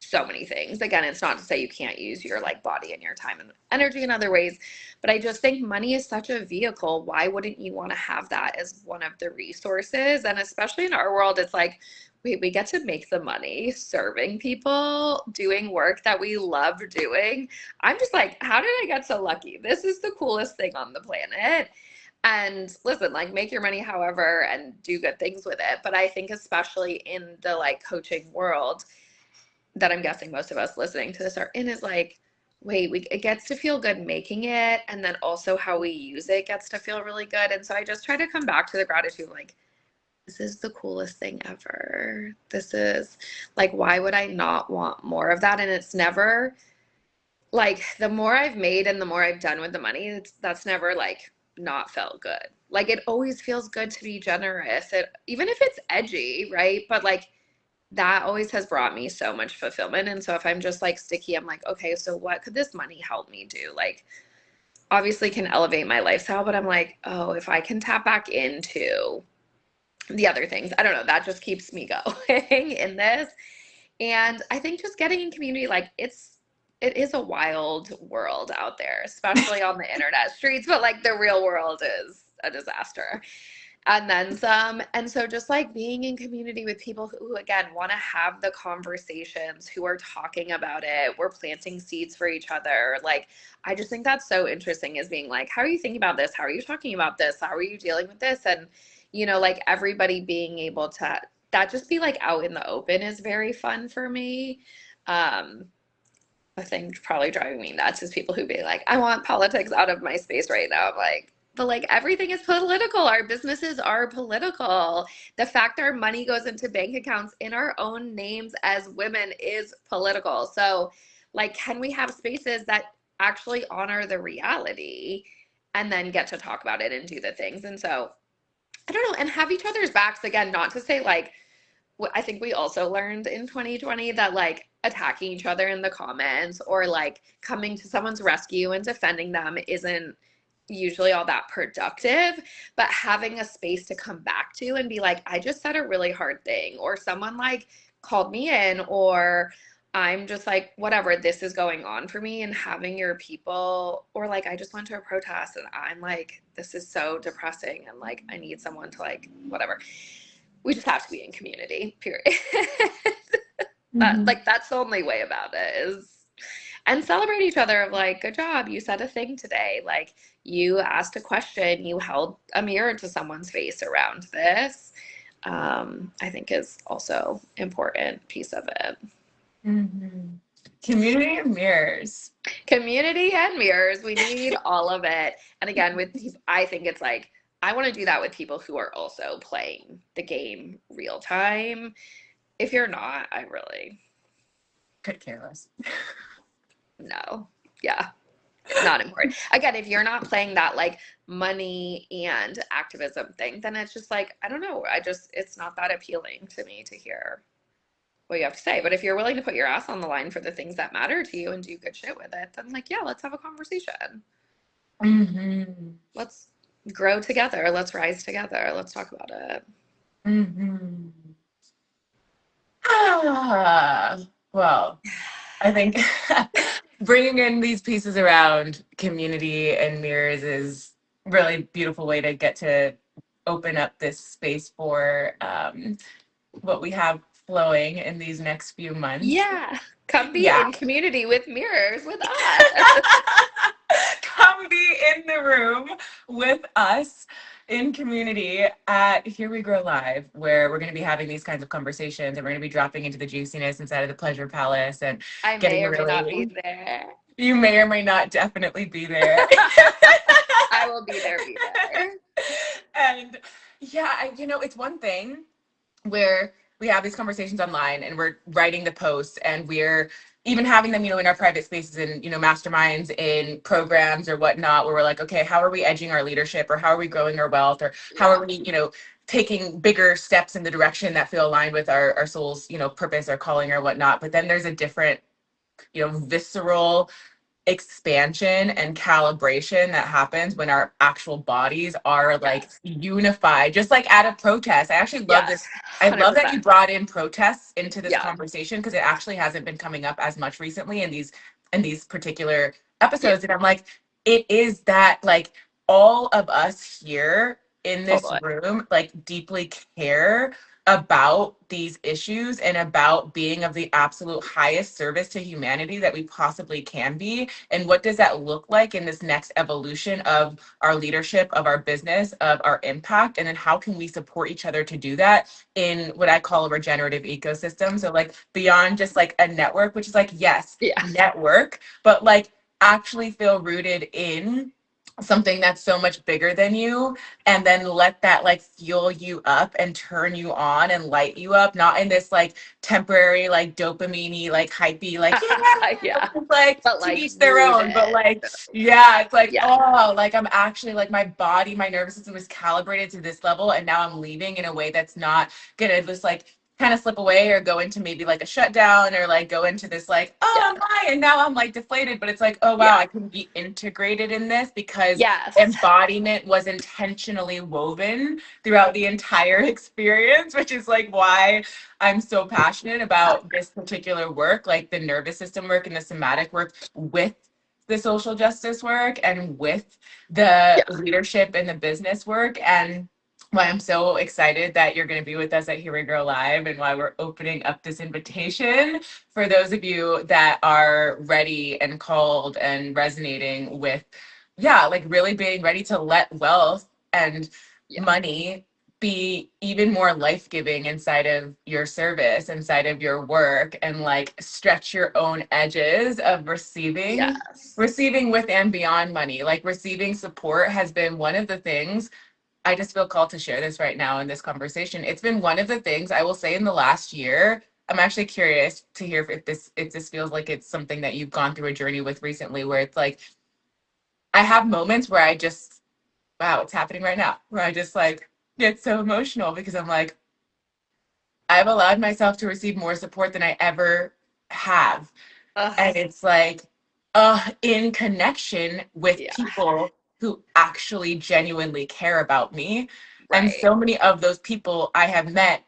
Speaker 2: so many things. Again, it's not to say you can't use your like body and your time and energy in other ways, but I just think money is such a vehicle. Why wouldn't you want to have that as one of the resources? And especially in our world, it's like we get to make the money serving people, doing work that we love doing. I'm just like, how did I get so lucky? This is the coolest thing on the planet. And listen, like make your money however and do good things with it. But I think especially in the like coaching world, that I'm guessing most of us listening to this are in, is like, wait, it gets to feel good making it, and then also how we use it gets to feel really good. And so I just try to come back to the gratitude, like, this is the coolest thing ever. This is like, why would I not want more of that? And it's never like the more I've made and the more I've done with the money, that's never like not felt good. Like it always feels good to be generous. Even if it's edgy, right? But like that always has brought me so much fulfillment. And so if I'm just like sticky, I'm like, okay, so what could this money help me do? Like, obviously can elevate my lifestyle, but I'm like, oh, if I can tap back into the other things, I don't know, that just keeps me going in this. And I think just getting in community, like it is a wild world out there, especially on the internet streets, but like the real world is a disaster and then some. And so just like being in community with people who again want to have the conversations, who are talking about it, we're planting seeds for each other. Like I just think that's so interesting, is being like, how are you thinking about this? How are you talking about this? How are you dealing with this? And like everybody being able to that just be like out in the open is very fun for me. um a thing probably driving me nuts is people who be like, I want politics out of my space right now. I'm like, but like everything is political. Our businesses are political. The fact our money goes into bank accounts in our own names as women is political. So, like, can we have spaces that actually honor the reality and then get to talk about it and do the things? And so, I don't know, and have each other's backs again, not to say like, I think we also learned in 2020 that like attacking each other in the comments or like coming to someone's rescue and defending them isn't usually all that productive, but having a space to come back to and be like, I just said a really hard thing, or someone like called me in, or I'm just like, whatever, this is going on for me, and having your people, or like, I just went to a protest and I'm like, this is so depressing and like, I need someone to like, whatever. We just have to be in community, period.
Speaker 1: Mhm.
Speaker 2: Like that's the only way about it is, and celebrate each other of like, good job, you said a thing today, like you asked a question, you held a mirror to someone's face around this. I think is also important piece of it.
Speaker 1: Mhm. Community of mirrors.
Speaker 2: Community and mirrors, we need all of it. And again, with I think it's like I want to do that with people who are also playing the game real time. If you're not, I really
Speaker 1: Could care less.
Speaker 2: no. Yeah. Not important. Again, if you're not playing that like money and activism thing, then it's just like, I don't know. It's not that appealing to me to hear what you have to say. But if you're willing to put your ass on the line for the things that matter to you and do good shit with it, then like, yeah, let's have a conversation.
Speaker 1: Hmm.
Speaker 2: Let's grow together. Let's rise together. Let's talk about it.
Speaker 1: Hmm. Ah, well, I think bringing in these pieces around community and mirrors is really beautiful way to get to open up this space for what we have flowing in these next few months.
Speaker 2: Yeah. Come be
Speaker 1: Yeah.
Speaker 2: in community with mirrors with us.
Speaker 1: Come be in the room with us in community at Here We Grow Live, where we're going to be having these kinds of conversations and we're going to be dropping into the juiciness inside of the Pleasure Palace and
Speaker 2: I may
Speaker 1: getting
Speaker 2: or may not be
Speaker 1: really,
Speaker 2: there.
Speaker 1: you may or may not definitely be there.
Speaker 2: I will be there.
Speaker 1: And yeah, it's one thing where we have these conversations online and we're writing the posts and we're even having them, in our private spaces and, masterminds in programs or whatnot, where we're like, okay, how are we edging our leadership or how are we growing our wealth or how
Speaker 2: Yeah.
Speaker 1: are we, taking bigger steps in the direction that feel aligned with our soul's, purpose or calling or whatnot. But then there's a different, visceral expansion and calibration that happens when our actual bodies are like
Speaker 2: Yes.
Speaker 1: unified, just like at a protest. I actually love this.
Speaker 2: Yes.
Speaker 1: I love that
Speaker 2: 100%.
Speaker 1: you brought in protests into this
Speaker 2: Yeah.
Speaker 1: conversation because it actually hasn't been coming up as much recently in these particular
Speaker 2: Yeah.
Speaker 1: episodes. And I'm like, it is that like all of us here in this
Speaker 2: Totally.
Speaker 1: room like deeply care about these issues and about being of the absolute highest service to humanity that we possibly can be. And what does that look like in this next evolution of our leadership, of our business, of our impact? And then how can we support each other to do that in what I call a regenerative ecosystem? So, like, beyond just like a network, which is like, yes,
Speaker 2: Yeah.
Speaker 1: network, but like actually feel rooted in something that's so much bigger than you, and then let that like fuel you up and turn you on and light you up, not in this like temporary like dopamine like hypey like yeah,
Speaker 2: Yeah.
Speaker 1: like
Speaker 2: But
Speaker 1: to
Speaker 2: like
Speaker 1: each their own, but
Speaker 2: rooted.
Speaker 1: like yeah, it's like,
Speaker 2: Yeah.
Speaker 1: oh, like I'm actually like my body, my nervous system is calibrated to this level and now I'm leaving in a way that's not gonna just like kind of slip away or go into maybe like a shutdown or like go into this like,
Speaker 2: Yeah.
Speaker 1: oh my, and now I'm like deflated. But it's like, oh wow,
Speaker 2: Yeah.
Speaker 1: I can be integrated in this because
Speaker 2: Yes.
Speaker 1: embodiment was intentionally woven throughout the entire experience, which is like why I'm so passionate about this particular work, like the nervous system work and the somatic work with the social justice work and with the
Speaker 2: Yeah.
Speaker 1: leadership and the business work. And why I'm so excited that you're going to be with us at Here We Grow Live and why we're opening up this invitation for those of you that are ready and called and resonating with, yeah, like really being ready to let wealth and
Speaker 2: Yeah.
Speaker 1: money be even more life-giving inside of your service, inside of your work, and like stretch your own edges of
Speaker 2: Yes.
Speaker 1: receiving with and beyond money. Like receiving support has been one of the things. I just feel called to share this right now in this conversation. It's been one of the things I will say in the last year. I'm actually curious to hear if this feels like it's something that you've gone through a journey with recently, where it's like I have moments where I just, wow, it's happening right now, where I just like get so emotional because I'm like, I've allowed myself to receive more support than I ever have.
Speaker 2: Ugh.
Speaker 1: And it's like in connection with
Speaker 2: Yeah.
Speaker 1: people who actually genuinely care about me. And
Speaker 2: Right.
Speaker 1: so many of those people I have met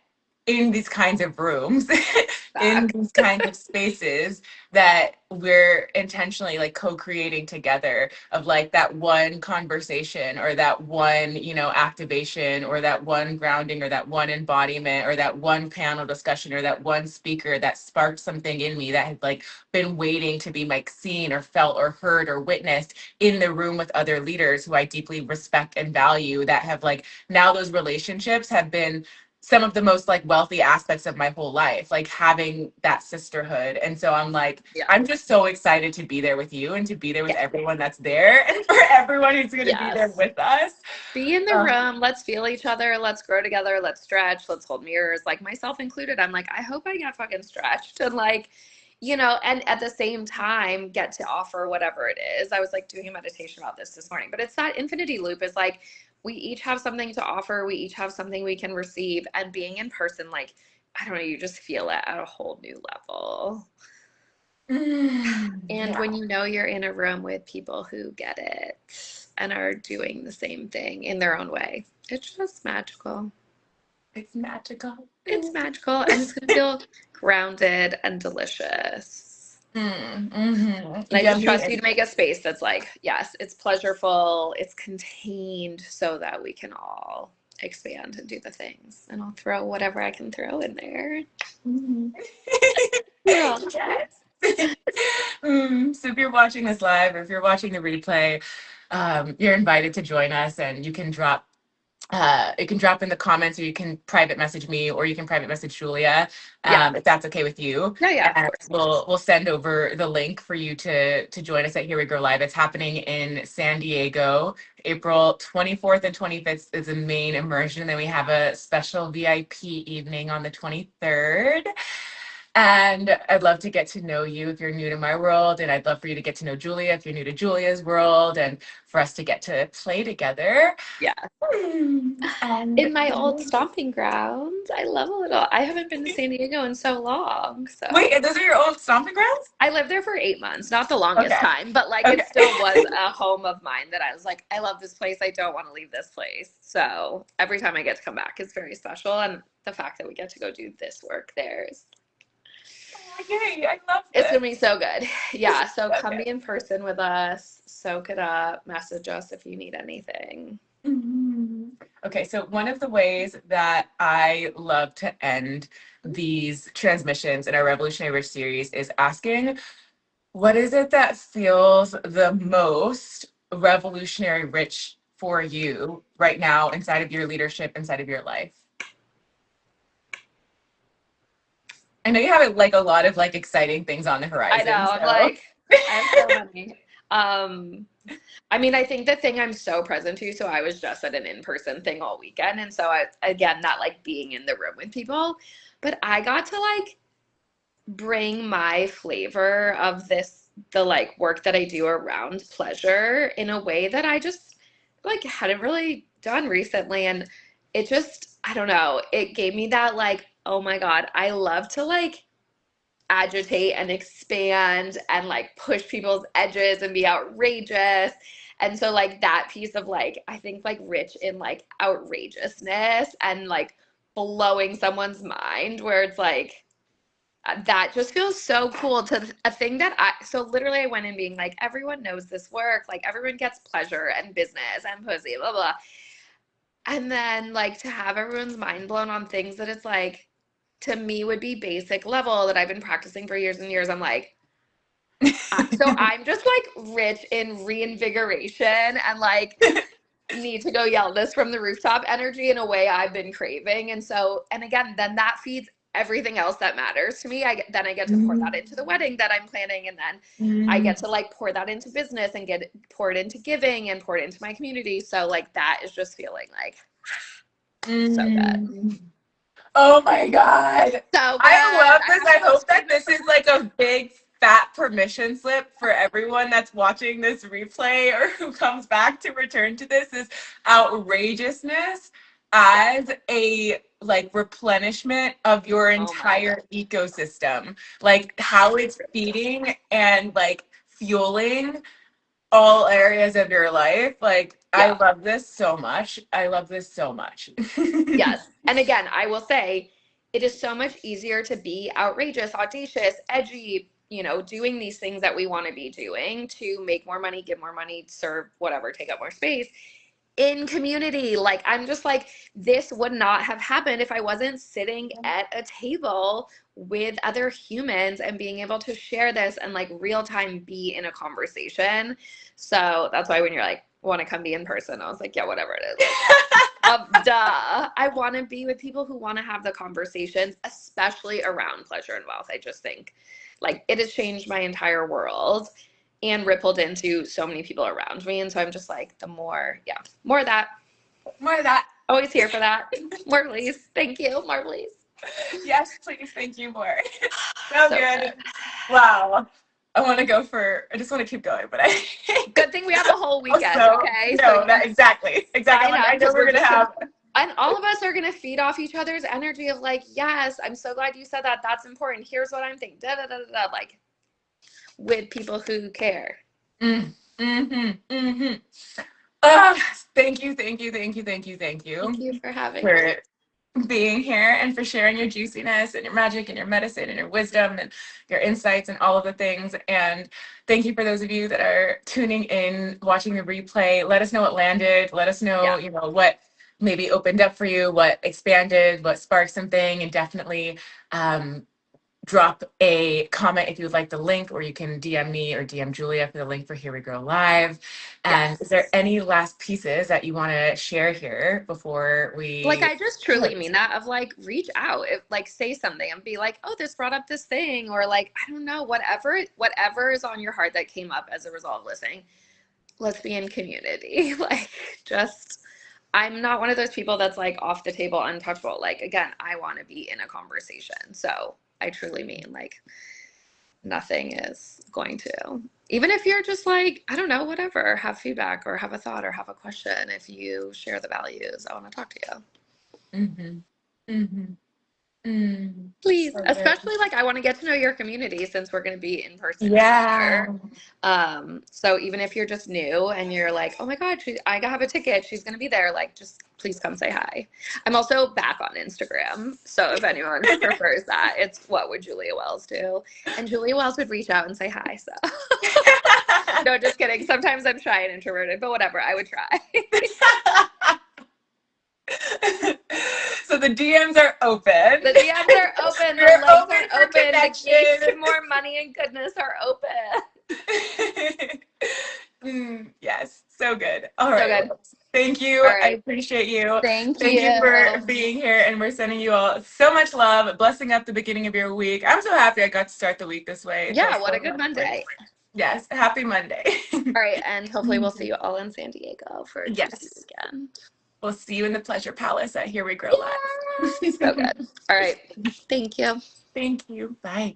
Speaker 1: in these kinds of rooms, in
Speaker 2: Back.
Speaker 1: these kinds of spaces that we're intentionally like co-creating together, of like that one conversation or that one, activation or that one grounding or that one embodiment or that one panel discussion or that one speaker that sparked something in me that had like been waiting to be like seen or felt or heard or witnessed in the room with other leaders who I deeply respect and value, that have like now those relationships have been some of the most like wealthy aspects of my whole life, like having that sisterhood. And so I'm like,
Speaker 2: Yeah.
Speaker 1: I'm just so excited to be there with you and to be there with
Speaker 2: Yeah.
Speaker 1: everyone that's there and for everyone who's going to be there
Speaker 2: Yes.
Speaker 1: with us.
Speaker 2: Be in the
Speaker 1: Um,
Speaker 2: room. Let's feel each other. Let's grow together. Let's stretch. Let's hold mirrors. Like myself included. I'm like, I hope I get fucking stretched. And like, you know, and at the same time get to offer whatever it is. I was like doing a meditation about this morning, but it's that infinity loop is like we each have something to offer, we each have something we can receive, and being in person, like, I don't know, you just feel it at a whole new level. And
Speaker 1: Yeah,
Speaker 2: when you know you're in a room with people who get it and are doing the same thing in their own way, it's just magical.
Speaker 1: it's magical.
Speaker 2: It's magical and it's going to feel grounded and delicious. And I just
Speaker 1: Yummy
Speaker 2: trust you
Speaker 1: and
Speaker 2: to make a space that's like, yes, it's pleasureful, it's contained so that we can all expand and do the things. And I'll throw whatever I can throw in there.
Speaker 1: mm.
Speaker 2: You're all
Speaker 1: Yes. So if you're watching this live or if you're watching the replay, you're invited to join us, and you can drop in the comments, or you can private message me, or you can private message Julia,
Speaker 2: yeah.
Speaker 1: if that's okay with you.
Speaker 2: Yeah, yeah, of
Speaker 1: And
Speaker 2: course.
Speaker 1: we'll send over the link for you to join us at Here We Grow Live. It's happening in San Diego. April 24th and 25th is the main immersion. And then we have a special VIP evening on the 23rd. And I'd love to get to know you if you're new to my world. And I'd love for you to get to know Julia if you're new to Julia's world, and for us to get to play together.
Speaker 2: Yeah.
Speaker 1: And
Speaker 2: In my old stomping grounds. I love a little. I haven't been to San Diego in so long. So
Speaker 1: wait, those are your old stomping grounds?
Speaker 2: I lived there for 8 months, not the longest
Speaker 1: Okay.
Speaker 2: time, but like it
Speaker 1: Okay.
Speaker 2: still was a home of mine that I was like, I love this place. I don't want to leave this place. So every time I get to come back, it's very special. And the fact that we get to go do this work there is,
Speaker 1: Yay, I love
Speaker 2: it's
Speaker 1: this.
Speaker 2: gonna be so good. Yeah. So come
Speaker 1: Okay.
Speaker 2: be in person with us, soak it up, message us if you need anything.
Speaker 1: Mhm. Okay, so one of the ways that I love to end these transmissions in our Revolutionary Rich series is asking, what is it that feels the most revolutionary rich for you right now inside of your leadership, inside of your life? I know you have like a lot of like exciting things on the
Speaker 2: I know.
Speaker 1: horizon,
Speaker 2: I'm
Speaker 1: so.
Speaker 2: like, I have so many. I mean, I think the thing I'm so present to, so I was just at an in-person thing all weekend. And so I, again, not like being in the room with people, but I got to like bring my flavor of this, the like work that I do around pleasure in a way that I just like hadn't really done recently. And it just, I don't know, it gave me that like, oh my God, I love to like agitate and expand and like push people's edges and be outrageous. And so like that piece of like I think like rich in like outrageousness and like blowing someone's mind where it's like that just feels so cool to a thing that I so literally I went in being like everyone knows this work, like everyone gets pleasure and business and pussy, blah blah. And then like to have everyone's mind blown on things that it's like to me would be basic level that I've been practicing for years and years. I'm like, so I'm just like rich in reinvigoration and like need to go yell this from the rooftop energy in a way I've been craving. And so, and again, then that feeds everything else that matters to me. Then I get to pour that into the wedding that I'm planning. And then I get to like pour that into business and get poured into giving and poured into my community. So like that is just feeling like so good.
Speaker 1: Mm. Oh my God.
Speaker 2: So good.
Speaker 1: I love
Speaker 2: I
Speaker 1: this.
Speaker 2: have
Speaker 1: I
Speaker 2: to go
Speaker 1: hope
Speaker 2: scream
Speaker 1: that
Speaker 2: it
Speaker 1: this
Speaker 2: from
Speaker 1: is like a big fat permission slip for everyone that's watching this replay or who comes back to return to this is outrageousness as a like replenishment of your
Speaker 2: oh my God.
Speaker 1: entire ecosystem. Like how it's feeding and like fueling all areas of your life. Like I
Speaker 2: Yeah.
Speaker 1: love this so much. I love this so much.
Speaker 2: Yes. And again, I will say it is so much easier to be outrageous, audacious, edgy, you know, doing these things that we want to be doing to make more money, give more money, serve whatever, take up more space in community. Like, I'm just like, this would not have happened if I wasn't sitting at a table with other humans and being able to share this and like real time be in a conversation. So that's why when you're like, want to come be in person, I was like, yeah, whatever it is. Like, duh. I want to be with people who want to have the conversations, especially around pleasure and wealth. I just think like it has changed my entire world and rippled into so many people around me. And so I'm just like, the more, yeah, more of that.
Speaker 1: More of that.
Speaker 2: Always here for that. More, please. Thank you. More, please.
Speaker 1: Yes, please. Thank you more. So
Speaker 2: So
Speaker 1: good.
Speaker 2: good.
Speaker 1: Wow. I just want to keep going, but I
Speaker 2: Good thing we have a whole weekend,
Speaker 1: also,
Speaker 2: okay? So
Speaker 1: no, that exactly. I'm
Speaker 2: sign
Speaker 1: like,
Speaker 2: up
Speaker 1: I know
Speaker 2: because
Speaker 1: we're
Speaker 2: we're
Speaker 1: gonna
Speaker 2: just gonna,
Speaker 1: have.
Speaker 2: and all of us are gonna feed off each other's energy of like, yes, I'm so glad you said that. That's important. Here's what I'm thinking. Da da da da da. Like with people who care.
Speaker 1: Mm-hmm. Thank you, thank you, thank you, thank you, thank
Speaker 2: Thank
Speaker 1: you
Speaker 2: you for having me.
Speaker 1: for being here and for sharing your juiciness and your magic and your medicine and your wisdom and your insights and all of the things. And thank you for those of you that are tuning in, watching the replay. Let us know what landed. Let us know,
Speaker 2: Yeah.
Speaker 1: what maybe opened up for you, what expanded, what sparked something, and definitely drop a comment if you would like the link, or you can DM me or DM Julia for the link for Here We Grow Live. And is there
Speaker 2: Yes.
Speaker 1: any last pieces that you want to share here before
Speaker 2: Like
Speaker 1: we
Speaker 2: I just truly mean that of like reach out, if, like say something and be like, oh, this brought up this thing, or like I don't know, whatever is on your heart that came up as a result of listening. Let's be in community. Like just I'm not one of those people that's like off the table, untouchable. Like again, I want to be in a conversation. So I truly mean like nothing is going to, even if you're just like, I don't know, whatever, have feedback or have a thought or have a question. If you share the values, I want to talk to you.
Speaker 1: Mm-hmm. Mm-hmm. Mm.
Speaker 2: Please,
Speaker 1: So good.
Speaker 2: especially like I want to get to know your community since we're going to be in person
Speaker 1: Yeah.
Speaker 2: together. So even if you're just new and you're like, oh my God, I have a ticket, she's going to be there, like just please come say hi. I'm also back on Instagram. So if anyone prefers that, it's what would Julia Wells do? And Julia Wells would reach out and say hi. So no, just kidding. Sometimes I'm shy and introverted, but whatever, I would try.
Speaker 1: So the DMs are open.
Speaker 2: The DMs are open, the
Speaker 1: They're
Speaker 2: legs
Speaker 1: open
Speaker 2: are
Speaker 1: for
Speaker 2: open, the gates to
Speaker 1: connection.
Speaker 2: more money and goodness are open.
Speaker 1: Yes, so good. All
Speaker 2: So
Speaker 1: right.
Speaker 2: good.
Speaker 1: Well, thank you.
Speaker 2: All
Speaker 1: I
Speaker 2: right.
Speaker 1: appreciate you.
Speaker 2: Thank
Speaker 1: Thank you for
Speaker 2: you.
Speaker 1: being here. And we're sending you all so much love, blessing up the beginning of your week. I'm so happy I got to start the week this way. It
Speaker 2: Yeah,
Speaker 1: feels
Speaker 2: what a
Speaker 1: so
Speaker 2: good
Speaker 1: lovely.
Speaker 2: Monday.
Speaker 1: Yes, happy Monday.
Speaker 2: All right, and hopefully we'll see you all in San Diego for a juicy
Speaker 1: Yes.
Speaker 2: weekend.
Speaker 1: We'll see you in the Pleasure Palace at Here We Grow
Speaker 2: Yeah.
Speaker 1: Live.
Speaker 2: So good. All right. Thank you.
Speaker 1: Thank you. Bye.